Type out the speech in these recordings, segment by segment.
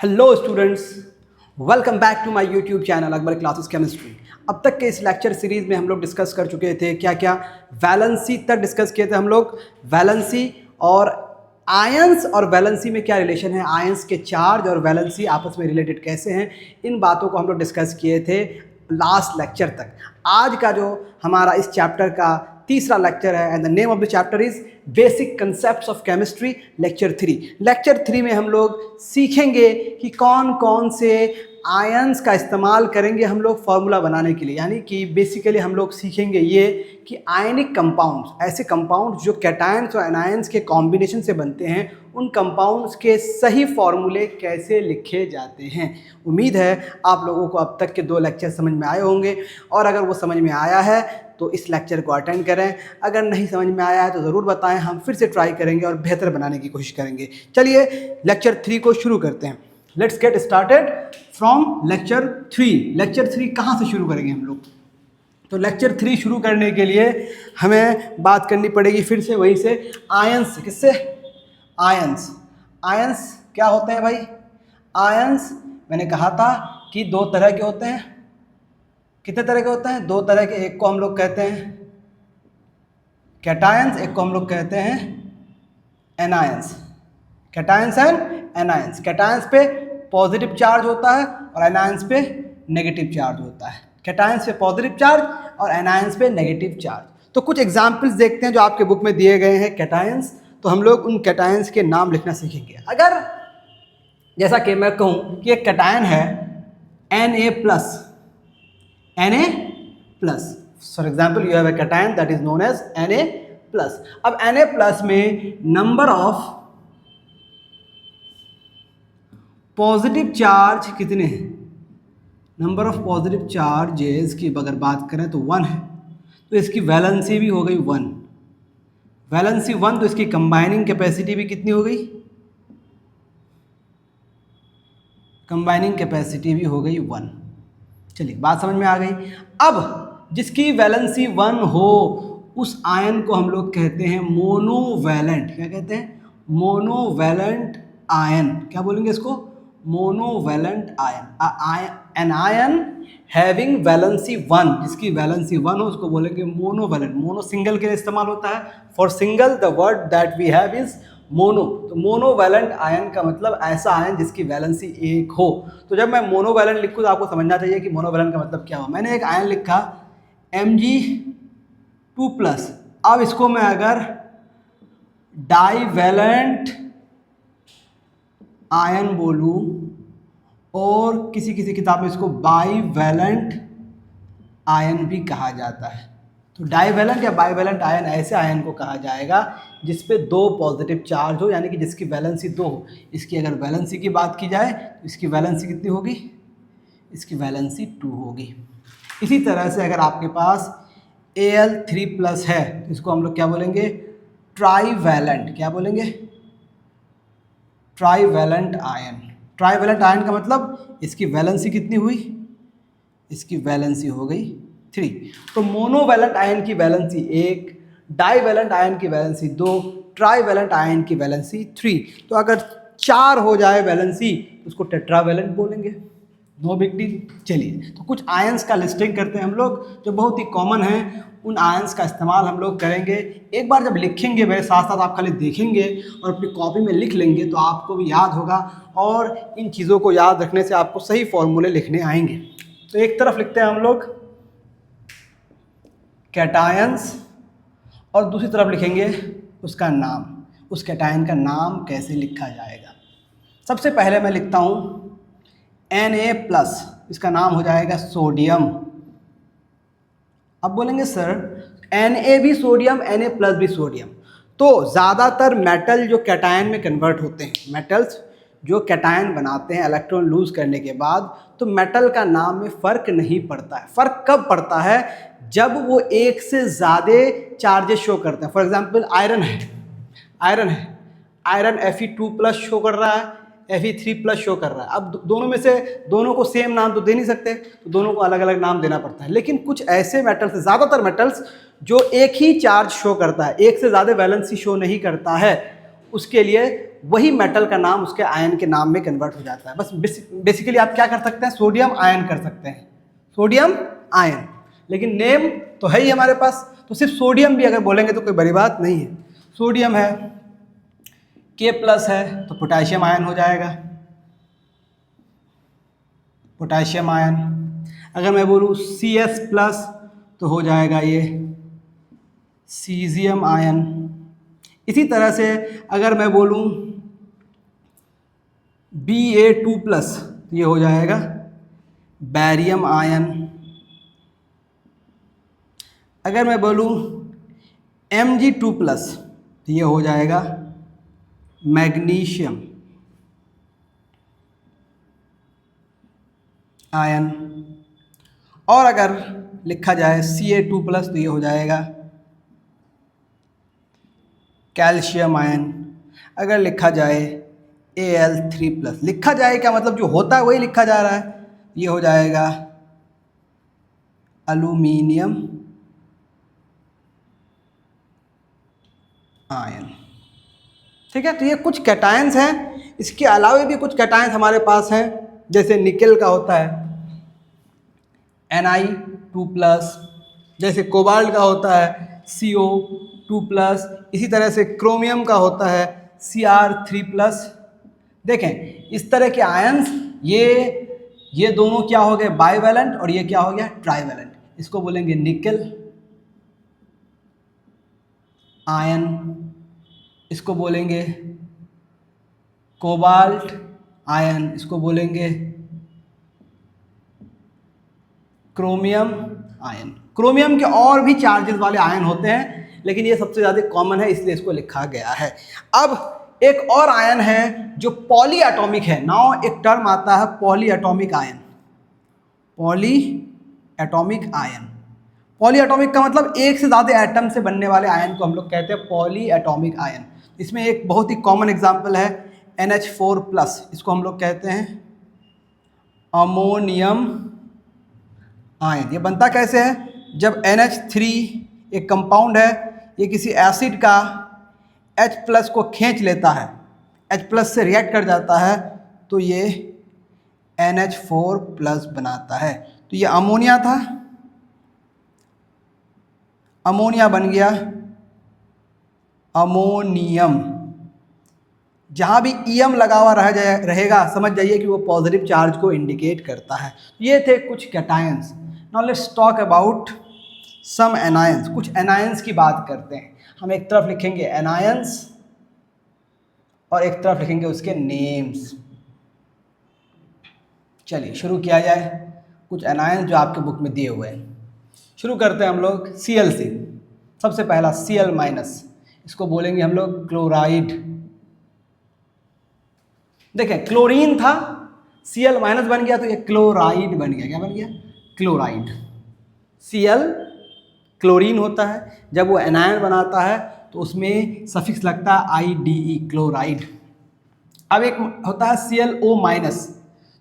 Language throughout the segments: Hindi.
Hello students, welcome back to my YouTube channel Akbar classes chemistry. अब तक के इस लेक्चर सीरीज़ में हम लोग डिस्कस कर चुके थे क्या क्या वैलेंसी तक डिस्कस किए थे हम लोग। वैलेंसी और आयंस और वैलेंसी में क्या रिलेशन है, आयंस के चार्ज और वैलेंसी आपस में रिलेटेड कैसे हैं, इन बातों को हम लोग डिस्कस किए थे लास्ट लेक्चर तक। आज का जो हमारा इस चैप्टर का तीसरा लेक्चर है and the name of the chapter is basic concepts of chemistry lecture 3। Lecture 3 में हम लोग सीखेंगे कि कौन कौन से आयंस का इस्तेमाल करेंगे हम लोग फार्मूला बनाने के लिए। यानी कि बेसिकली हम लोग सीखेंगे ये कि आयनिक कंपाउंड्स, ऐसे कंपाउंड्स जो कैटायंस और एनायंस के कॉम्बिनेशन से बनते हैं, उन कंपाउंड्स के सही फार्मूले कैसे लिखे जाते हैं। उम्मीद है आप लोगों को अब तक के 2 लेक्चर समझ में आए होंगे, और अगर वो समझ में आया है तो इस लेक्चर को अटेंड करें। अगर नहीं समझ में आया है तो ज़रूर बताएं, हम फिर से ट्राई करेंगे और बेहतर बनाने की कोशिश करेंगे। चलिए लेक्चर 3 को शुरू करते हैं। Let's get started from lecture 3। Lecture 3 कहाँ से शुरू करेंगे हम लोग? तो लेक्चर 3 शुरू करने के लिए हमें बात करनी पड़ेगी फिर से वहीं से, आयंस। किससे? आयंस। आयंस क्या होते हैं भाई? आयंस मैंने कहा था कि 2 तरह के होते हैं। कितने तरह के होते हैं? 2 तरह के। एक को हम लोग कहते हैं कैटायंस, एक को हम लोग कहते हैं anions. Cations and anions. Cations पे पॉजिटिव चार्ज होता है और एनायंस पे नेगेटिव चार्ज होता है। कैटायंस पे पॉजिटिव चार्ज और एनायंस पे नेगेटिव चार्ज। तो कुछ एग्जाम्पल्स देखते हैं जो आपके बुक में दिए गए हैं कैटायंस। तो हम लोग उन कैटायंस के नाम लिखना सीखेंगे। अगर जैसा कि मैं कहूँ कि एक कैटायन है Na+, for example you have a cation that is known as Na+। अब Na+ में नंबर ऑफ पॉजिटिव चार्ज कितने हैं? नंबर ऑफ पॉजिटिव चार्जेस की अगर बात करें तो 1 है, तो इसकी वैलेंसी भी हो गई 1। वैलेंसी 1 तो इसकी कंबाइनिंग कैपेसिटी भी कितनी हो गई? कंबाइनिंग कैपेसिटी भी हो गई 1। चलिए बात समझ में आ गई। अब जिसकी वैलेंसी 1 हो उस आयन को हम लोग कहते हैं मोनोवैलेंट। क्या कहते हैं? Monovalent ion. क्या बोलेंगे इसको? Monovalent ion. An ion having valency 1, जिसकी वैलेंसी 1 हो उसको बोलेंगे मोनोवैलेंट। मोनो सिंगल के लिए इस्तेमाल होता है। For single the word that we have is mono. तो मोनोवैलेंट आयन का मतलब ऐसा आयन जिसकी वैलेंसी 1 हो। तो जब मैं मोनोवैलेंट लिखूँ तो आपको समझना चाहिए कि मोनोवैलेंट का मतलब क्या हो। मैंने एक आयन लिखा Mg2+। अब इसको मैं अगर डाईवैलेंट आयन बोलूं और किसी किसी किताब में इसको बाईवैलेंट आयन भी कहा जाता है। तो डाईवैलेंट या बाईवैलेंट आयन ऐसे आयन को कहा जाएगा जिस पे 2 पॉजिटिव चार्ज हो, यानी कि जिसकी वैलेंसी 2 हो। इसकी अगर वैलेंसी की बात की जाए तो इसकी वैलेंसी कितनी होगी? इसकी वैलेंसी 2 होगी। इसी तरह से अगर आपके पास Al3+ है तो इसको हम लोग क्या बोलेंगे? ट्राईवैलेंट। क्या बोलेंगे? Trivalent ion. ट्राईवैलेंट आयन का मतलब इसकी वैलेंसी कितनी हुई? इसकी वैलेंसी हो गई 3। तो मोनोवैलेंट आयन की वैलेंसी 1, डाईवैलेंट आयन की वैलेंसी 2, ट्राईवैलेंट आयन की वैलेंसी 3। तो अगर 4 हो जाए वैलेंसी तो उसको टेट्रावैलेंट बोलेंगे। No big deal. चलिए तो कुछ आयंस का लिस्टिंग करते हैं हम लोग जो बहुत ही कॉमन हैं। उन आयंस का इस्तेमाल हम लोग करेंगे। एक बार जब लिखेंगे मेरे साथ साथ आप खाली देखेंगे और अपनी कॉपी में लिख लेंगे तो आपको भी याद होगा, और इन चीज़ों को याद रखने से आपको सही फॉर्मूले लिखने आएंगे। तो एक तरफ लिखते हैं हम लोग कैटायंस और दूसरी तरफ लिखेंगे उसका नाम, उस कैटायन का नाम कैसे लिखा जाएगा। सबसे पहले मैं लिखता हूँ Na+, इसका नाम हो जाएगा सोडियम। अब बोलेंगे सर Na भी सोडियम, Na+ भी सोडियम। तो ज़्यादातर मेटल जो कैटायन में कन्वर्ट होते हैं, मेटल्स जो कैटायन बनाते हैं इलेक्ट्रॉन लूज करने के बाद, तो मेटल का नाम में फ़र्क नहीं पड़ता है। फ़र्क कब पड़ता है? जब वो एक से ज़्यादा चार्जेस शो करते हैं। फॉर एग्जांपल आयरन है, आयरन Fe2+ शो कर रहा है, Fe3+ शो कर रहा है। अब दोनों में से दोनों को सेम नाम तो दे नहीं सकते, तो दोनों को अलग अलग नाम देना पड़ता है। लेकिन कुछ ऐसे मेटल्स, ज़्यादातर मेटल्स जो एक ही चार्ज शो करता है, एक से ज़्यादा वैलेंसी शो नहीं करता है, उसके लिए वही मेटल का नाम उसके आयन के नाम में कन्वर्ट हो जाता है। बस बेसिकली आप क्या कर सकते हैं, सोडियम आयन कर सकते हैं, सोडियम आयन। लेकिन नेम तो है ही हमारे पास, तो सिर्फ सोडियम भी अगर बोलेंगे तो कोई बड़ी बात नहीं है। सोडियम है, K+ है तो पोटेशियम आयन हो जाएगा, पोटेशियम आयन। अगर मैं बोलूँ CS+ तो हो जाएगा ये सीजियम आयन। इसी तरह से अगर मैं बोलूँ Ba2+ तो ये हो जाएगा बैरियम आयन। अगर मैं बोलूँ Mg2+ तो ये हो जाएगा मैग्नीशियम आयन। और अगर लिखा जाए Ca2+ तो ये हो जाएगा कैल्शियम आयन। अगर लिखा जाए Al3+, लिखा जाए क्या मतलब जो होता है वही लिखा जा रहा है, ये हो जाएगा एल्यूमिनियम आयन। ठीक है, तो ये कुछ कैटायंस हैं। इसके अलावा भी कुछ कैटायंस हमारे पास हैं, जैसे निकेल का होता है Ni2+, जैसे कोबाल्ट का होता है CO2+, इसी तरह से क्रोमियम का होता है Cr3+। देखें इस तरह के आयंस, ये दोनों क्या हो गए, बाइवैलेंट, और ये क्या हो गया, ट्राइवैलेंट। इसको बोलेंगे निकेल आयन, इसको बोलेंगे कोबाल्ट आयन, इसको बोलेंगे क्रोमियम आयन। क्रोमियम के और भी चार्जेस वाले आयन होते हैं, लेकिन ये सबसे ज़्यादा कॉमन है इसलिए इसको लिखा गया है। अब एक और आयन है जो पॉली एटॉमिक है। नाउ एक टर्म आता है poly atomic ion. Poly atomic ion, poly atomic का मतलब एक से ज़्यादा एटम से बनने वाले आयन को हम लोग कहते हैं पॉली एटॉमिक आयन। इसमें एक बहुत ही कॉमन एग्जांपल है NH4+, इसको हम लोग कहते हैं अमोनियम आयन। ये बनता कैसे है, जब NH3 एक कंपाउंड है, ये किसी एसिड का H+ को खींच लेता है, H+ से रिएक्ट कर जाता है, तो ये NH4+ बनाता है। तो ये अमोनिया था, अमोनिया बन गया अमोनियम। जहाँ भी EM लगा हुआ रहेगा समझ जाइए कि वो पॉजिटिव चार्ज को इंडिकेट करता है। ये थे कुछ cations. Now let's talk about some anions. कुछ एनायंस की बात करते हैं। हम एक तरफ लिखेंगे एनायंस और एक तरफ लिखेंगे उसके नेम्स। चलिए शुरू किया जाए। कुछ एनायंस जो आपके बुक में दिए हुए हैं, शुरू करते हैं हम लोग Cl से। सबसे पहला Cl-, इसको बोलेंगे हम लोग क्लोराइड। देखें क्लोरीन था, Cl- बन गया तो ये क्लोराइड बन गया। क्या बन गया, क्लोराइड। Cl क्लोरीन होता है, जब वो एनायन बनाता है तो उसमें सफिक्स लगता है IDE, क्लोराइड। अब एक होता है ClO-,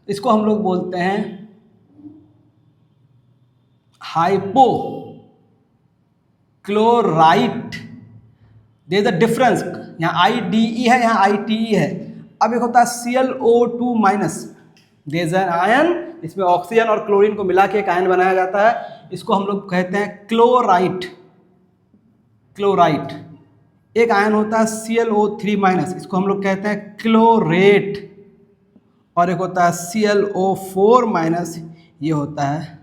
इसको हम लोग बोलते हैं hypo chloride. There is a difference, यहाँ IDE है, यहाँ ITE है। अब एक होता है ClO2-, there is an ion, इसमें ऑक्सीजन और क्लोरीन को मिला के एक आयन बनाया जाता है, इसको हम लोग कहते हैं क्लोराइड। क्लोराइड। एक आयन होता है ClO3-, इसको हम लोग कहते हैं क्लोरेट। और एक होता है ClO4-, ये होता है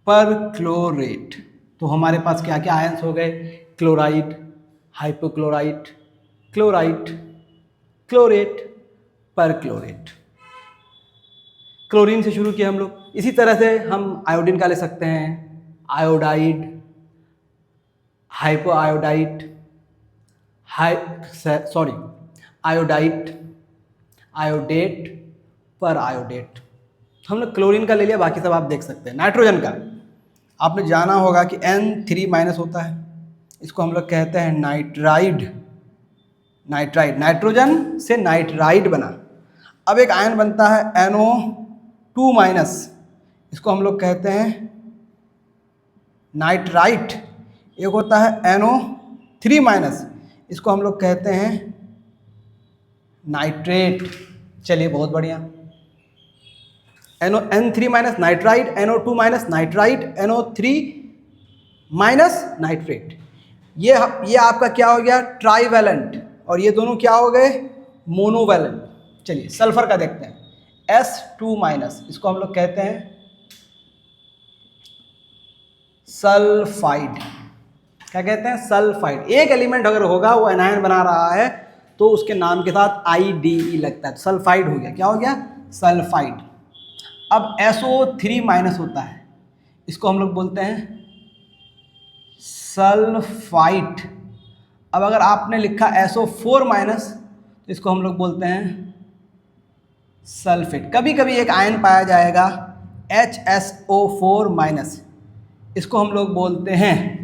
परक्लोरेट। तो हमारे पास क्या क्या आयंस हो गए, chloride, hypochlorite, chlorite, chlorate, perchlorate. Chlorine से शुरू किया हम लोग। इसी तरह से हम आयोडीन का ले सकते हैं, iodide, hypo iodite, iodite, iodate, पर आयोडेट। हमने क्लोरीन का ले लिया, बाकी सब आप देख सकते हैं। नाइट्रोजन का आपने जाना होगा कि N3- होता है, इसको हम लोग कहते हैं नाइट्राइड। नाइट्राइड, नाइट्रोजन से नाइट्राइड बना। अब एक आयन बनता है NO2-, इसको हम लोग कहते हैं नाइट्राइट। एक होता है NO 3 माइनस, इसको हम लोग कहते हैं नाइट्रेट। चलिए बहुत बढ़िया। N3 minus nitrite, NO2 minus nitrite, NO3 minus nitrate. ये आपका क्या हो गया, ट्राईवैलेंट, और ये दोनों क्या हो गए, मोनोवैलेंट। चलिए सल्फर का देखते हैं, S2 माइनस, इसको हम लोग कहते हैं सल्फाइड। क्या कहते हैं, सल्फाइड। एक एलिमेंट अगर होगा वो एनायन बना रहा है तो उसके नाम के साथ IDE लगता है, तो सल्फाइड हो गया। क्या हो गया, सल्फाइड। अब SO3 माइनस होता है, इसको हम लोग बोलते हैं सल्फाइट। अब अगर आपने लिखा SO4 माइनस तो इसको हम लोग बोलते हैं सल्फेट। कभी कभी एक आयन पाया जाएगा HSO4 माइनस, इसको हम लोग बोलते हैं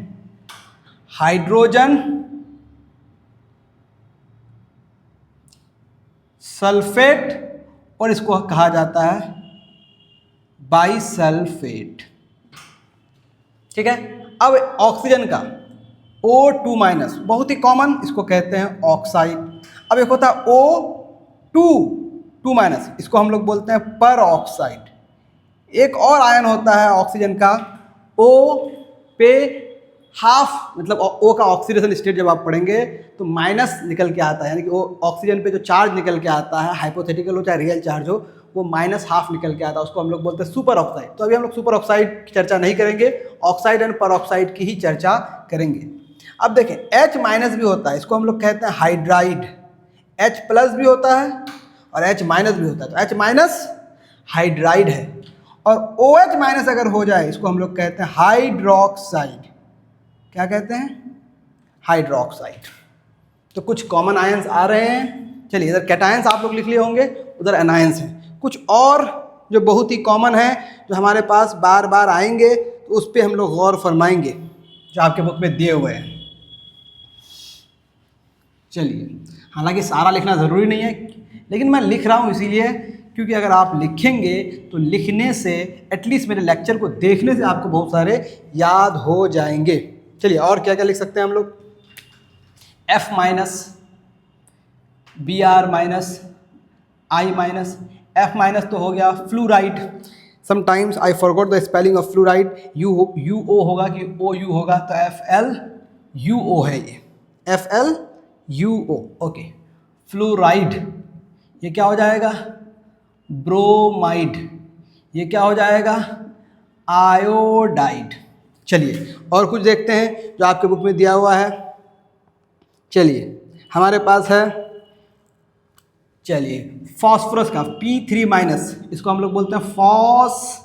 हाइड्रोजन सल्फेट, और इसको कहा जाता है बाइसल्फेट। ठीक है। अब ऑक्सीजन का O2 माइनस, बहुत ही कॉमन, इसको कहते हैं ऑक्साइड। अब एक होता है O2 माइनस, इसको हम लोग बोलते हैं पर ऑक्साइड। एक और आयन होता है ऑक्सीजन का O पे हाफ, मतलब O का ऑक्सीडेशन स्टेट जब आप पढ़ेंगे तो माइनस निकल के आता है, यानी कि वो ऑक्सीजन पे जो चार्ज निकल के आता है, हाइपोथेटिकल हो चाहे रियल चार्ज हो, वो माइनस हाफ निकल के आता है, उसको हम लोग बोलते हैं सुपर ऑक्साइड। तो अभी हम लोग सुपर ऑक्साइड की चर्चा नहीं करेंगे, ऑक्साइड एंड पर ऑक्साइड की ही चर्चा करेंगे। अब देखें H माइनस भी होता है, इसको हम लोग कहते हैं हाइड्राइड। H प्लस भी होता है और H माइनस भी होता है, तो H माइनस हाइड्राइड है। और OH माइनस अगर हो जाए इसको हम लोग कहते हैं हाइड्रोक्साइड। क्या कहते हैं, हाइड्रोक्साइड। तो कुछ कॉमन आयंस आ रहे हैं। चलिए इधर कैटायंस आप लोग लिख लिए होंगे, उधर एनायंस हैं। कुछ और जो बहुत ही कॉमन है, जो हमारे पास बार बार आएंगे, तो उस पर हम लोग गौर फरमाएंगे, जो आपके बुक में दिए हुए हैं। चलिए, हालांकि सारा लिखना ज़रूरी नहीं है, लेकिन मैं लिख रहा हूँ इसीलिए क्योंकि अगर आप लिखेंगे तो लिखने से, एटलीस्ट मेरे लेक्चर को देखने से आपको बहुत सारे याद हो जाएंगे। चलिए और क्या क्या लिख सकते हैं हम लोग, F minus, Br minus, I minus. F minus तो हो गया fluoride. Sometimes I forgot the spelling of fluoride, UO होगा कि OU होगा, तो FLUO है ये, FLUO। ओके, फ्लूराइड, ये क्या हो जाएगा, ब्रोमाइड, ये क्या हो जाएगा, आयोडाइड। चलिए और कुछ देखते हैं जो आपके बुक में दिया हुआ है। चलिए हमारे पास है, चलिए फॉस्फोरस का P3 माइनस, इसको हम लोग बोलते हैं फॉस्फाइड।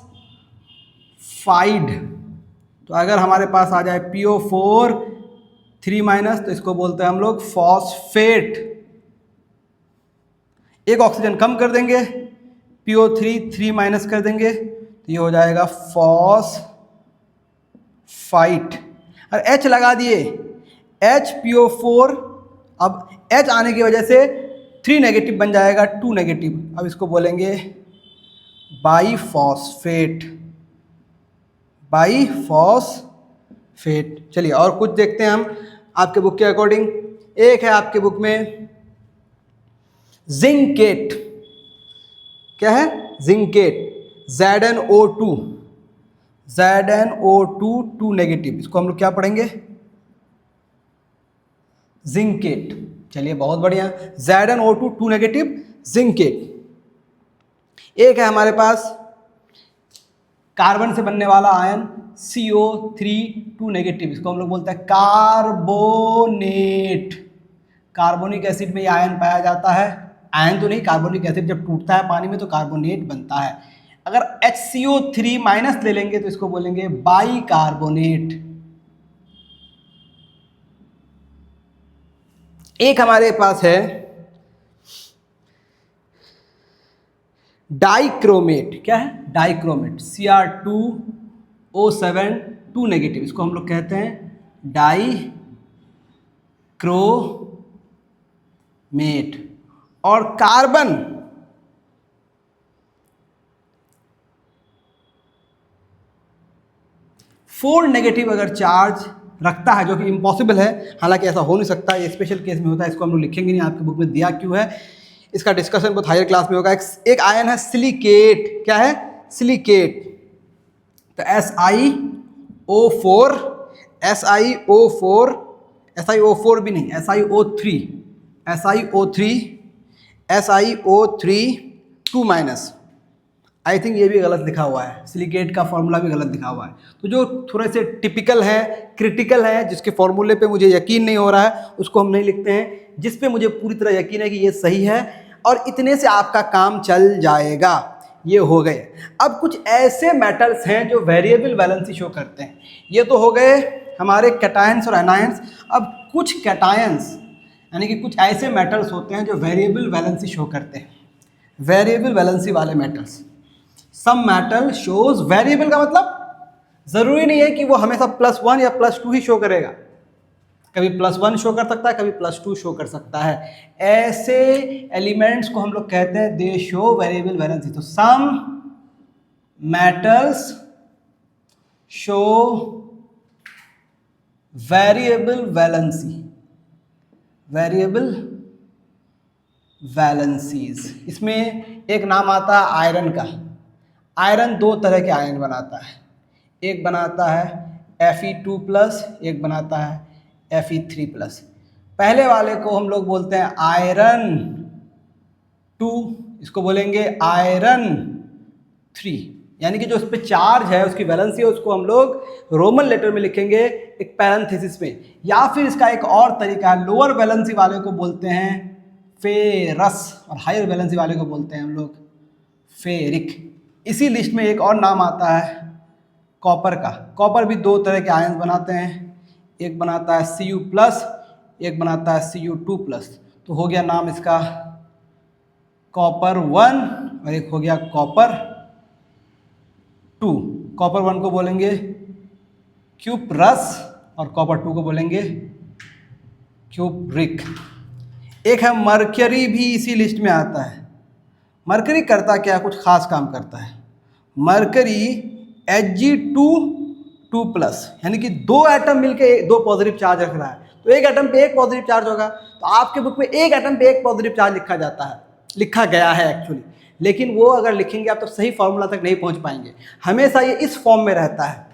तो अगर हमारे पास आ जाए PO4 3 माइनस, तो इसको बोलते हैं हम लोग फॉस्फेट। एक ऑक्सीजन कम कर देंगे, PO3 3 माइनस कर देंगे, तो ये हो जाएगा फॉस्फाइट। और H लगा दिए, HPO4, अब H आने की वजह से 3 नेगेटिव बन जाएगा 2 नेगेटिव, अब इसको बोलेंगे बाईफॉस्फेट, बाईफॉस्फेट। चलिए और कुछ देखते हैं हम आपके बुक के अकॉर्डिंग। एक है आपके बुक में जिंकेट। क्या है, जिंकेट, ZnO2, ZnO2 2 नेगेटिव, इसको हम लोग क्या पढ़ेंगे, जिंकेट। चलिए बहुत बढ़िया, ZnO2 2 नेगेटिव, जिंकेट। एक है हमारे पास कार्बन से बनने वाला आयन CO3 2 नेगेटिव, इसको हम लोग बोलते हैं कार्बोनेट। कार्बोनिक एसिड में ये आयन पाया जाता है, आयन तो नहीं, कार्बोनिक एसिड जब टूटता है पानी में तो कार्बोनेट बनता है। अगर HCO3 माइनस ले लेंगे तो इसको बोलेंगे बाइकार्बोनेट। एक हमारे पास है डाइक्रोमेट। क्या है, डाइक्रोमेट, Cr2O7 2 नेगेटिव, इसको हम लोग कहते हैं डाइक्रोमेट। और कार्बन 4 नेगेटिव अगर चार्ज रखता है, जो कि इम्पॉसिबल है, हालांकि ऐसा हो नहीं सकता, ये स्पेशल केस में होता है, इसको हम लोग लिखेंगे नहीं, आपकी बुक में दिया क्यों है, इसका डिस्कशन बहुत हायर क्लास में होगा। एक आयन है सिलिकेट, क्या है, सिलिकेट, तो SiO4, SiO4, SiO4 भी नहीं, SiO3, SiO3 2-, आई थिंक ये भी गलत लिखा हुआ है, सिलिकेट का फॉर्मूला भी गलत लिखा हुआ है। तो जो थोड़े से टिपिकल है, क्रिटिकल है, जिसके फॉर्मूले पे मुझे यकीन नहीं हो रहा है, उसको हम नहीं लिखते हैं, जिस पे मुझे पूरी तरह यकीन है कि ये सही है, और इतने से आपका काम चल जाएगा। ये हो गए। अब कुछ ऐसे मेटल्स हैं जो वेरिएबल वैलेंसी शो करते हैं। ये तो हो गए हमारे कैटायंस और एनायंस। अब कुछ कैटायंस यानी कि कुछ ऐसे मेटल्स होते हैं जो वेरिएबल वैलेंसी शो करते हैं, वेरिएबल वैलेंसी वाले metals. Some metal shows, variable का मतलब ज़रूरी नहीं है कि वो हमेशा +1 या +2 ही शो करेगा, कभी +1 शो कर सकता है, कभी +2 शो कर सकता है। ऐसे एलिमेंट्स को हम लोग कहते हैं दे शो वेरिएबल वैलेंसी। तो some metals show variable valency, variable valencies. इसमें एक नाम आता है आयरन का। आयरन दो तरह के आयन बनाता है, एक बनाता है Fe2+, एक बनाता है Fe3+। पहले वाले को हम लोग बोलते हैं आयरन 2, इसको बोलेंगे आयरन 3, यानी कि जो उस पर चार्ज है, उसकी वैलेंसी है, उसको हम लोग रोमन लेटर में लिखेंगे एक पैरेंथेसिस में। या फिर इसका एक और तरीका है, लोअर वैलेंसी वाले को बोलते हैं फेरस, और हायर वैलेंसी वाले को बोलते हैं हम लोग फेरिक। इसी लिस्ट में एक और नाम आता है कॉपर का। कॉपर भी दो तरह के आयन्स बनाते हैं, एक बनाता है Cu+, एक बनाता है Cu2+। तो हो गया नाम इसका कॉपर 1 और एक हो गया कॉपर 2। कॉपर 1 को बोलेंगे क्यूपरस और कॉपर 2 को बोलेंगे क्यूपरिक। एक है मर्क्यूरी, भी इसी लिस्ट में आता है। मरकरी करता क्या, कुछ खास काम करता है। मरकरी Hg2+, यानी कि दो एटम मिलके दो पॉजिटिव चार्ज रख रहा है, तो एक एटम पे एक पॉजिटिव चार्ज होगा। तो आपके बुक में एक एटम पे एक पॉजिटिव चार्ज लिखा जाता है, लिखा गया है एक्चुअली, लेकिन वो अगर लिखेंगे आप तो सही फॉर्मूला तक नहीं पहुंच पाएंगे। हमेशा ये इस फॉर्म में रहता है,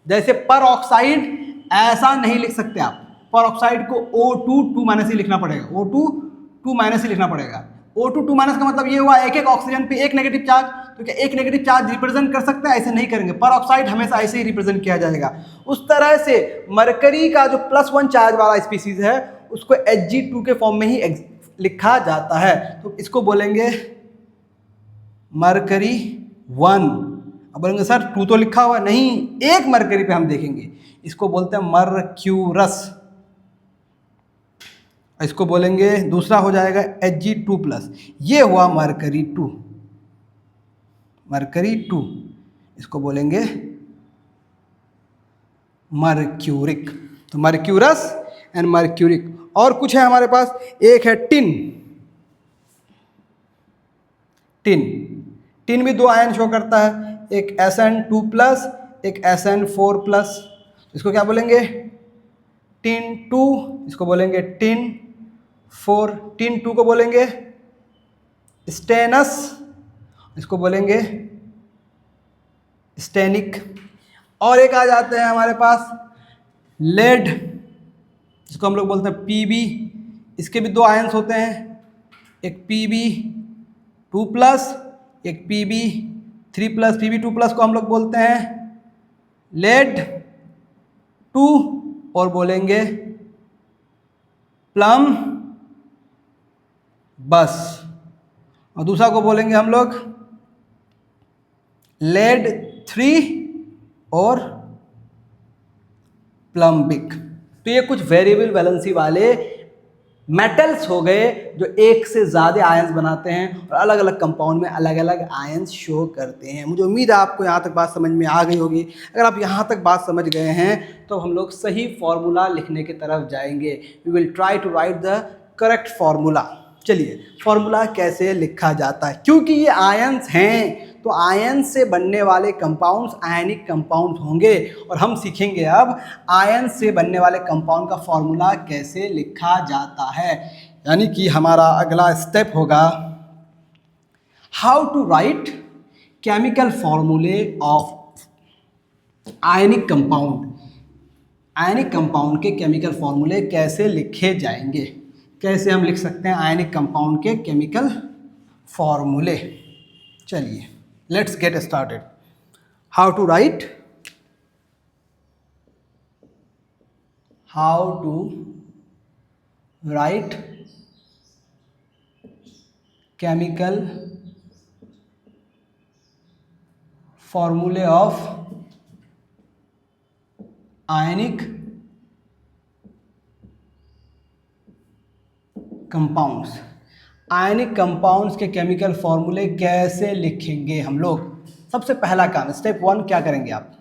जैसे पर ऑक्साइड ऐसा नहीं लिख सकते आप। पर ऑक्साइड को O2 ही लिखना पड़ेगा, O2 ही लिखना पड़ेगा। O2 2- का मतलब ये हुआ एक एक ऑक्सीजन पे एक नेगेटिव चार्ज। तो क्या एक नेगेटिव चार्ज रिप्रेजेंट कर सकता है? ऐसे नहीं करेंगे। पर ऑक्साइड हमेशा ऐसे ही रिप्रेजेंट किया जाएगा। उस तरह से मरकरी का जो +1 चार्ज वाला स्पीसीज है उसको Hg2 के फॉर्म में ही लिखा जाता है, तो इसको बोलेंगे मरकरी 1। अब बोलेंगे सर 2 तो लिखा हुआ नहीं, एक मरकरी पे हम देखेंगे, इसको बोलते हैं मर्क्यूरस। इसको बोलेंगे, दूसरा हो जाएगा Hg2+, ये हुआ मरकरी 2, मरकरी 2, इसको बोलेंगे मर्क्यूरिक। तो मर्क्यूरस एंड मर्क्यूरिक। और कुछ है हमारे पास, एक है टिन। टिन, टिन भी दो आयन शो करता है, एक Sn2+, एक Sn4+। इसको क्या बोलेंगे? टिन 2, इसको बोलेंगे टिन 4। टिन 2 को बोलेंगे स्टेनस, इसको बोलेंगे स्टेनिक। और एक आ जाते हैं हमारे पास लेड, जिसको हम लोग बोलते हैं Pb। इसके भी दो आयंस होते हैं, एक Pb2+, एक Pb3+। Pb2+ को हम लोग बोलते हैं लेड 2 और बोलेंगे प्लम बस। और दूसरा को बोलेंगे हम लोग लेड 3 और प्लम्बिक। तो ये कुछ वेरिएबल वैलेंसी वाले मेटल्स हो गए जो एक से ज़्यादा आयंस बनाते हैं और अलग अलग कंपाउंड में अलग अलग आयंस शो करते हैं। मुझे उम्मीद है आपको यहाँ तक बात समझ में आ गई होगी। अगर आप यहाँ तक बात समझ गए हैं तो हम लोग सही फॉर्मूला लिखने की तरफ जाएंगे। We will try to write the correct formula. चलिए, फॉर्मूला कैसे लिखा जाता है, क्योंकि ये आयंस हैं तो आयन से बनने वाले कंपाउंड्स आयनिक कंपाउंड होंगे। और हम सीखेंगे अब आयन से बनने वाले कंपाउंड का फॉर्मूला कैसे लिखा जाता है। यानी कि हमारा अगला स्टेप होगा how to write chemical formulae of ionic compound. Ionic compound के केमिकल फॉर्मूले कैसे लिखे जाएंगे, कैसे हम लिख सकते हैं आयनिक कंपाउंड के केमिकल फॉर्मूले। चलिए let's get started. How to write chemical formulae of ionic compounds. Ionic compounds के केमिकल फॉर्मूले कैसे लिखेंगे हम लोग। सबसे पहला काम स्टेप 1 क्या करेंगे आप।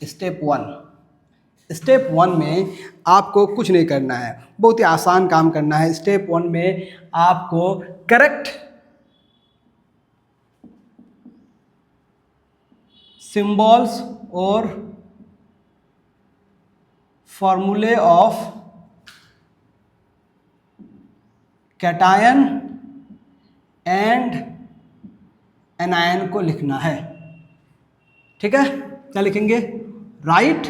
स्टेप 1 में आपको कुछ नहीं करना है, बहुत ही आसान काम करना है। स्टेप 1 में आपको करेक्ट सिंबल्स और फॉर्मूले ऑफ कैटायन एंड एनायन को लिखना है। ठीक है, क्या लिखेंगे, राइट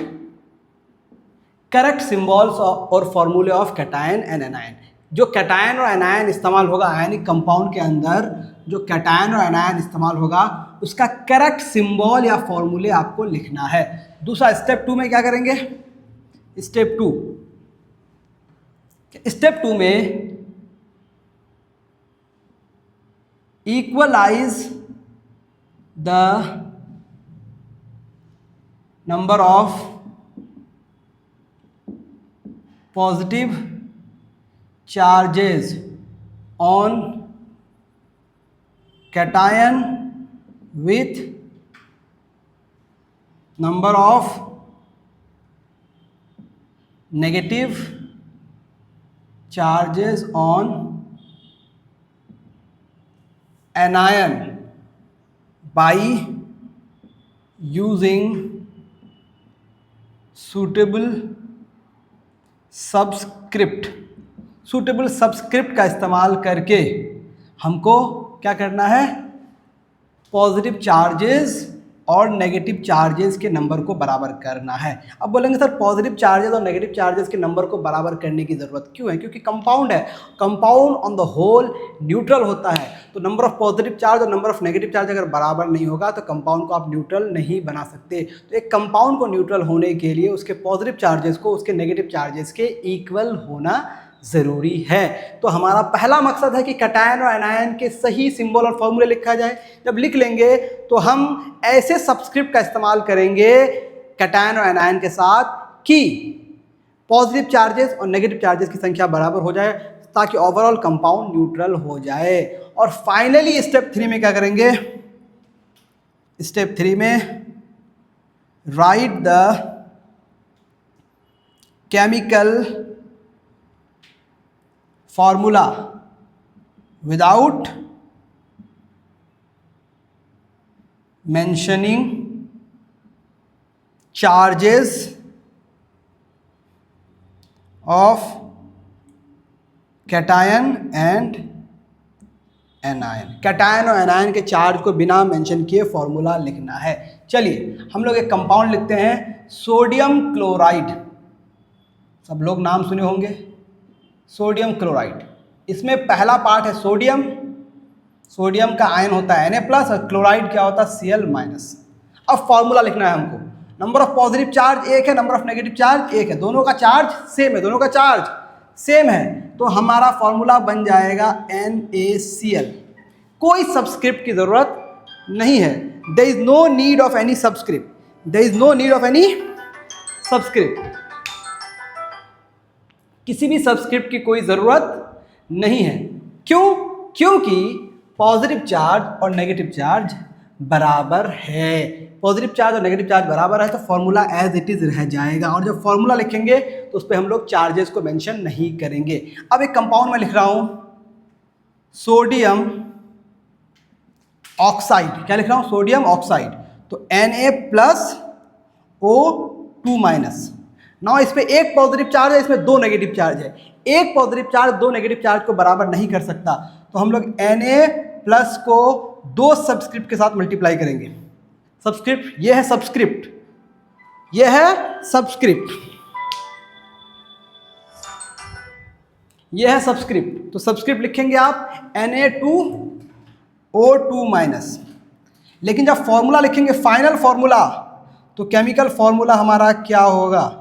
करेक्ट सिंबल्स और फॉर्मूले ऑफ कैटायन एंड एनायन। जो कैटायन और एनायन इस्तेमाल होगा आयनिक कंपाउंड के अंदर, जो कैटायन और एनायन इस्तेमाल होगा उसका करेक्ट सिंबल या फॉर्मूले आपको लिखना है। दूसरा स्टेप 2 में क्या करेंगे। स्टेप 2 में equalize the number of positive charges on cation with number of negative charges on anion by using suitable subscript। suitable subscript का इस्तेमाल करके हमको क्या करना है, पॉजिटिव चार्जेस और नेगेटिव चार्जेस के नंबर को बराबर करना है। अब बोलेंगे सर पॉजिटिव चार्जेस और नेगेटिव चार्जेस के नंबर को बराबर करने की ज़रूरत क्यों है, क्योंकि कंपाउंड है, compound on the whole neutral होता है। तो नंबर ऑफ पॉजिटिव चार्ज और नंबर ऑफ नेगेटिव चार्ज अगर बराबर नहीं होगा तो कंपाउंड को आप न्यूट्रल नहीं बना सकते। तो एक कंपाउंड को न्यूट्रल होने के लिए उसके पॉजिटिव चार्जेस को उसके नेगेटिव चार्जेस के इक्वल होना ज़रूरी है। तो हमारा पहला मकसद है कि कैटायन और एनायन के सही सिंबल और फॉर्मूले लिखा जाए। जब लिख लेंगे तो हम ऐसे सबस्क्रिप्ट का इस्तेमाल करेंगे कैटायन और एनायन के साथ कि पॉजिटिव चार्जेस और नेगेटिव चार्जेस की संख्या बराबर हो जाए, ताकि ओवरऑल कंपाउंड न्यूट्रल हो जाए। और फाइनली स्टेप 3 में क्या करेंगे, स्टेप 3 में right the chemical formula without mentioning charges of cation and anion. Cation और एनायन के चार्ज को बिना मेंशन किए फॉर्मूला लिखना है। चलिए हम लोग एक कंपाउंड लिखते हैं सोडियम क्लोराइड। सब लोग नाम सुने होंगे, सोडियम क्लोराइड। इसमें पहला पार्ट है सोडियम, सोडियम का आयन होता है Na+ और क्लोराइड क्या होता है Cl-। अब फॉर्मूला लिखना है हमको। नंबर ऑफ पॉजिटिव चार्ज 1 है, नंबर ऑफ नेगेटिव चार्ज 1 है, दोनों का चार्ज सेम है, दोनों का चार्ज सेम है। तो हमारा फॉर्मूला बन जाएगा NaCl। कोई सबस्क्रिप्ट की जरूरत नहीं है, there is no need of any subscript, there is no need of any subscript. किसी भी सबस्क्रिप्ट की कोई ज़रूरत नहीं है। क्यों? क्योंकि पॉजिटिव चार्ज और नेगेटिव चार्ज बराबर है। पॉजिटिव चार्ज और नेगेटिव चार्ज बराबर है तो फॉर्मूला एज इट इज़ रह जाएगा। और जब फॉर्मूला लिखेंगे तो उस पर हम लोग चार्जेस को मेंशन नहीं करेंगे। अब एक कंपाउंड में लिख रहा हूँ सोडियम ऑक्साइड, क्या लिख रहा हूँ, सोडियम ऑक्साइड, तो Na+O2-। नाउ इस पे एक पॉजिटिव चार्ज है, इसमें दो नेगेटिव चार्ज है, एक पॉजिटिव चार्ज दो नेगेटिव चार्ज को बराबर नहीं कर सकता, तो हम लोग Na+ को दो सबस्क्रिप्ट के साथ मल्टीप्लाई करेंगे। सबस्क्रिप्ट, ये है सबस्क्रिप्ट, ये है सबस्क्रिप्ट, ये है सबस्क्रिप्ट, तो सबस्क्रिप्ट लिखेंगे आप Na2O2-। लेकिन जब फॉर्मूला लिखेंगे फाइनल फॉर्मूला, तो केमिकल फॉर्मूला हमारा क्या होगा,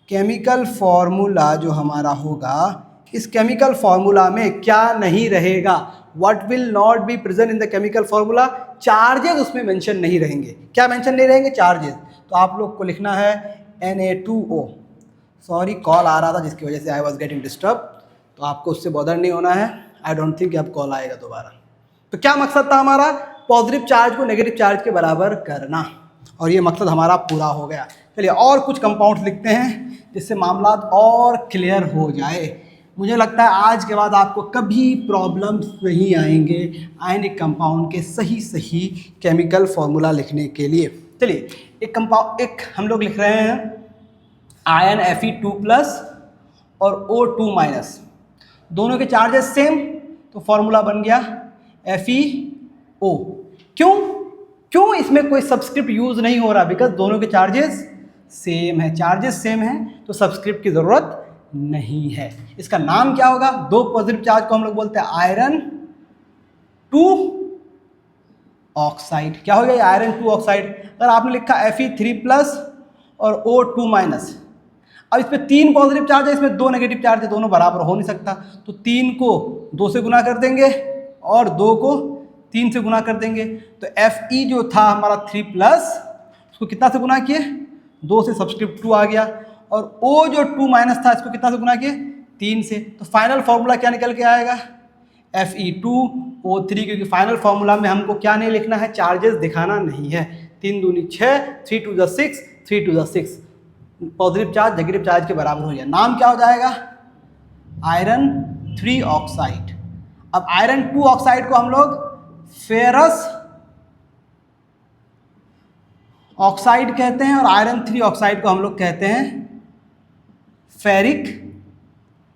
केमिकल फॉर्मूला जो हमारा होगा, इस केमिकल फॉर्मूला में क्या नहीं रहेगा, what will not be present in the chemical formula, charges उसमें मेंशन नहीं रहेंगे। क्या मेंशन नहीं रहेंगे, चार्जेस। तो आप लोग को लिखना है Na2O, सॉरी कॉल आ रहा था जिसकी वजह से आई वॉज गेटिंग डिस्टर्ब, तो आपको उससे बॉदर नहीं होना है, आई डोंट थिंक अब कॉल आएगा दोबारा। तो क्या मकसद था हमारा, पॉजिटिव चार्ज को नेगेटिव चार्ज के बराबर करना, और ये मकसद हमारा पूरा हो गया। चलिए और कुछ कंपाउंड्स लिखते हैं जिससे मामला और क्लियर हो जाए। मुझे लगता है आज के बाद आपको कभी प्रॉब्लम्स नहीं आएंगे आयनिक कंपाउंड के सही सही केमिकल फॉर्मूला लिखने के लिए। चलिए एक हम लोग लिख रहे हैं आयन Fe2+ और O2-, दोनों के चार्जेस सेम, तो फॉर्मूला बन गया FeO। क्यों इसमें कोई सब्सक्रिप्ट यूज नहीं हो रहा, बिकॉज दोनों के चार्जेस सेम है, चार्जेस सेम हैं तो सब्सक्रिप्ट की जरूरत नहीं है। इसका नाम क्या होगा, दो पॉजिटिव चार्ज को हम लोग बोलते हैं आयरन 2 ऑक्साइड। क्या हो गया, आयरन 2 ऑक्साइड। अगर आपने लिखा Fe3+ और O2-, अब इस पे 3 पॉजिटिव चार्ज है, इसमें 2 नेगेटिव चार्ज है, दोनों बराबर हो नहीं सकता, तो 3 को 2 से गुना कर देंगे और 2 को 3 से गुना कर देंगे, तो Fe जो था हमारा 3+, उसको कितना से गुना किए, 2 से, सब्सक्रिप्ट 2 आ गया, और O जो 2- था इसको कितना से गुना किए, 3 से, तो फाइनल फॉर्मूला क्या निकल के आएगा, Fe2O3, क्योंकि फाइनल फॉर्मूला में हमको क्या नहीं लिखना है, चार्जेस दिखाना नहीं है। 3 दूनी 6, 3 to the 6, 3 to the 6, positive charge negative charge के बराबर हो जाए। नाम क्या हो जाएगा, आयरन 3 ऑक्साइड। अब आयरन 2 ऑक्साइड को हम लोग फेरस ऑक्साइड कहते हैं, और आयरन 3 ऑक्साइड को हम लोग कहते हैं फेरिक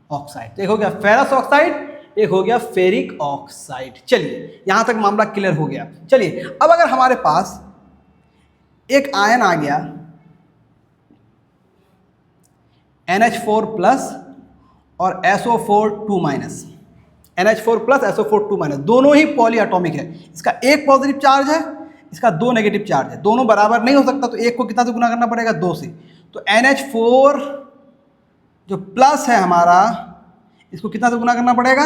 ऑक्साइड। एक हो गया फेरस ऑक्साइड, एक हो गया फेरिक ऑक्साइड। चलिए यहां तक मामला क्लियर हो गया। चलिए अब अगर हमारे पास एक आयन आ गया NH4+ और SO4 2-, NH4+ SO4 2-, दोनों ही पॉली एटॉमिक है, इसका एक पॉजिटिव चार्ज है, इसका 2 नेगेटिव चार्ज है, दोनों बराबर नहीं हो सकता, तो एक को कितना से गुना करना पड़ेगा, 2 से। तो NH4 जो प्लस है हमारा, इसको कितना से गुना करना पड़ेगा,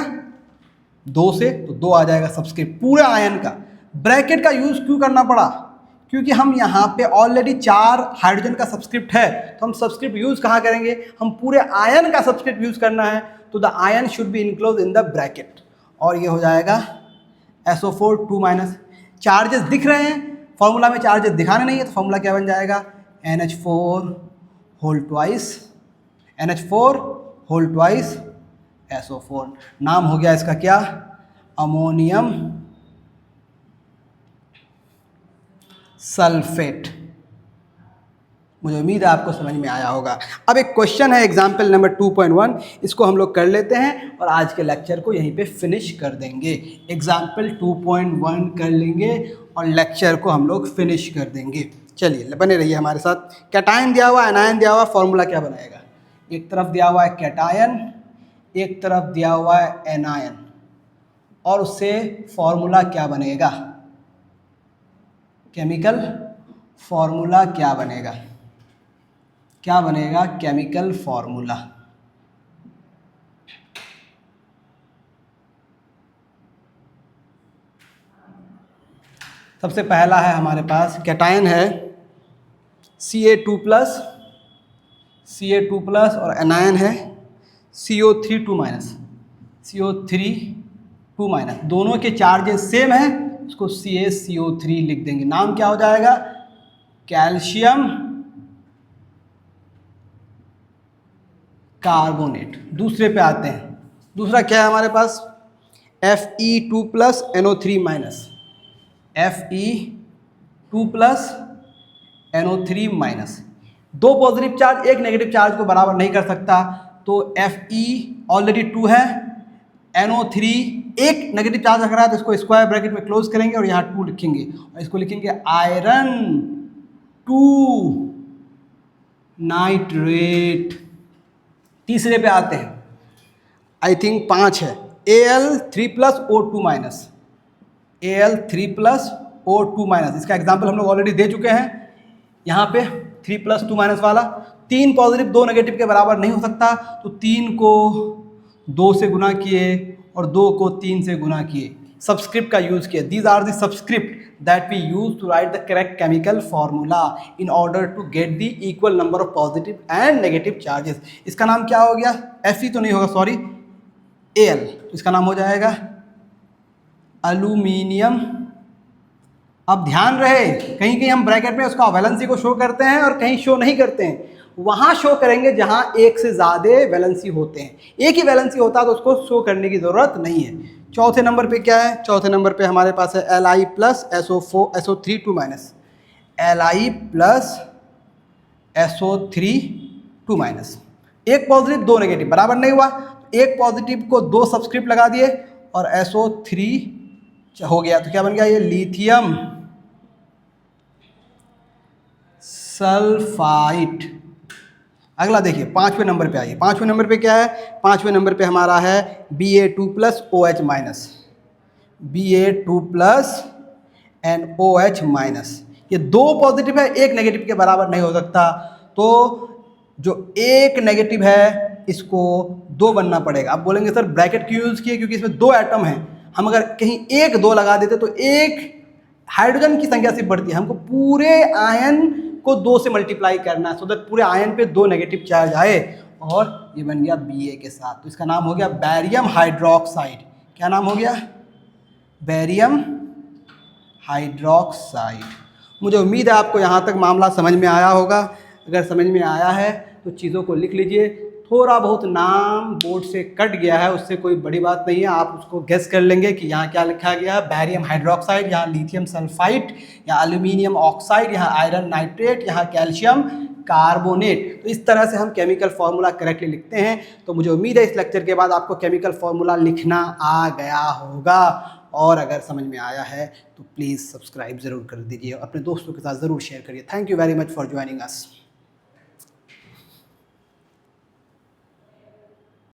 2 से, तो 2 आ जाएगा सब्सक्रिप्ट पूरे आयन का। ब्रैकेट का यूज क्यों करना पड़ा, क्योंकि हम यहाँ पे ऑलरेडी 4 हाइड्रोजन का सब्सक्रिप्ट है, तो हम सब्सक्रिप्ट यूज कहाँ करेंगे, हम पूरे आयन का सब्सक्रिप्ट यूज करना है, तो the ion should be enclose in the bracket, और ये हो जाएगा SO4 2-। चार्जेस दिख रहे हैं, फॉर्मूला में चार्जेस दिखाने नहीं है, तो फॉर्मूला क्या बन जाएगा, NH4 होल ट्वाइस SO4। नाम हो गया इसका क्या, अमोनियम सल्फेट। मुझे उम्मीद है आपको समझ में आया होगा। अब एक क्वेश्चन है एग्जाम्पल नंबर 2.1, इसको हम लोग कर लेते हैं और आज के लेक्चर को यहीं पे फिनिश कर देंगे। एग्जाम्पल 2.1 कर लेंगे और लेक्चर को हम लोग फिनिश कर देंगे। चलिए बने रहिए हमारे साथ। कैटायन दिया हुआ, एनायन दिया हुआ, फॉर्मूला क्या बनाएगा, एक तरफ दिया हुआ है कैटायन, एक तरफ दिया हुआ है एनायन, और उससे फॉर्मूला क्या बनेगा, केमिकल फॉर्मूला क्या बनेगा, क्या बनेगा केमिकल फॉर्मूला। सबसे पहला है हमारे पास कैटायन है Ca2+, और एनायन है CO3 2-, दोनों के चार्जेस सेम है, उसको CaCO3 लिख देंगे। नाम क्या हो जाएगा, कैल्शियम कार्बोनेट। दूसरे पे आते हैं, दूसरा क्या है हमारे पास, Fe2+ NO3-, Fe2+ NO3 minus. दो पॉजिटिव चार्ज एक नेगेटिव चार्ज को बराबर नहीं कर सकता, तो Fe ऑलरेडी 2 है, NO3 एक नेगेटिव चार्ज रख रहा है तो इसको स्क्वायर ब्रैकेट में क्लोज करेंगे और यहाँ 2 लिखेंगे और इसको लिखेंगे आयरन 2 नाइट्रेट। तीसरे पे आते हैं, आई थिंक 5 है, Al3+O2 माइनस, Al3+O2 माइनस। इसका एग्जाम्पल हम लोग ऑलरेडी दे चुके हैं यहाँ पे 3+2 माइनस वाला। 3 पॉजिटिव 2 नेगेटिव के बराबर नहीं हो सकता, तो 3 को 2 से गुना किए और 2 को 3 से गुना किए, सबस्क्रिप्ट का यूज किया। These are the subscript that we use to write the correct chemical formula in order to get the equal number of positive and negative charges. इसका नाम क्या हो गया? Fe तो नहीं होगा, सॉरी, Al, तो इसका नाम हो जाएगा एल्यूमिनियम। अब ध्यान रहे, कहीं कहीं हम ब्रैकेट में उसका वैलेंसी को शो करते हैं और कहीं शो नहीं करते हैं। वहां शो करेंगे जहां एक से ज़्यादा वैलेंसी होते हैं, एक ही वैलेंसी होता है तो उसको शो करने की ज़रूरत नहीं है। चौथे नंबर पे क्या है? चौथे नंबर पे हमारे पास है Li+SO3 2 माइनस, Li+SO3 2 माइनस। एक पॉजिटिव 2 नेगेटिव बराबर नहीं हुआ, एक पॉजिटिव को 2 सबस्क्रिप्ट लगा दिए और SO3 हो गया, तो क्या बन गया? ये लिथियम सल्फाइड। अगला देखिए, 5वें नंबर पे आइए। 5वें नंबर पे क्या है? 5वें नंबर पे हमारा है Ba2+OH माइनस, Ba2+NOH माइनस। ये 2 पॉजिटिव है, एक नेगेटिव के बराबर नहीं हो सकता, तो जो एक नेगेटिव है इसको 2 बनना पड़ेगा। अब बोलेंगे सर ब्रैकेट क्यों यूज़ किए? क्योंकि इसमें 2 एटम हैं, हम अगर कहीं 1 2 लगा देते तो एक हाइड्रोजन की संख्या सिर्फ बढ़ती है, हमको पूरे आयन को 2 से मल्टीप्लाई करना है, सो दैट पूरे आयन पे 2 नेगेटिव चार्ज आए, और ये बन गया Ba के साथ, तो इसका नाम हो गया बैरियम हाइड्रोक्साइड। क्या नाम हो गया? Barium hydroxide. मुझे उम्मीद है आपको यहाँ तक मामला समझ में आया होगा। अगर समझ में आया है तो चीज़ों को लिख लीजिए। थोड़ा बहुत नाम बोर्ड से कट गया है, उससे कोई बड़ी बात नहीं है, आप उसको गेस कर लेंगे कि यहाँ क्या लिखा गया है। बैरियम हाइड्रोक्साइड, यहाँ लिथियम सल्फाइड, यहाँ एल्यूमिनियम ऑक्साइड, यहाँ आयरन नाइट्रेट, यहाँ कैल्शियम कार्बोनेट। तो इस तरह से हम केमिकल फार्मूला करेक्टली लिखते हैं। तो मुझे उम्मीद है इस लेक्चर के बाद आपको केमिकल फार्मूला लिखना आ गया होगा, और अगर समझ में आया है तो प्लीज़ सब्सक्राइब ज़रूर कर दीजिए, अपने दोस्तों के साथ ज़रूर शेयर करिए। Thank you very much for joining us.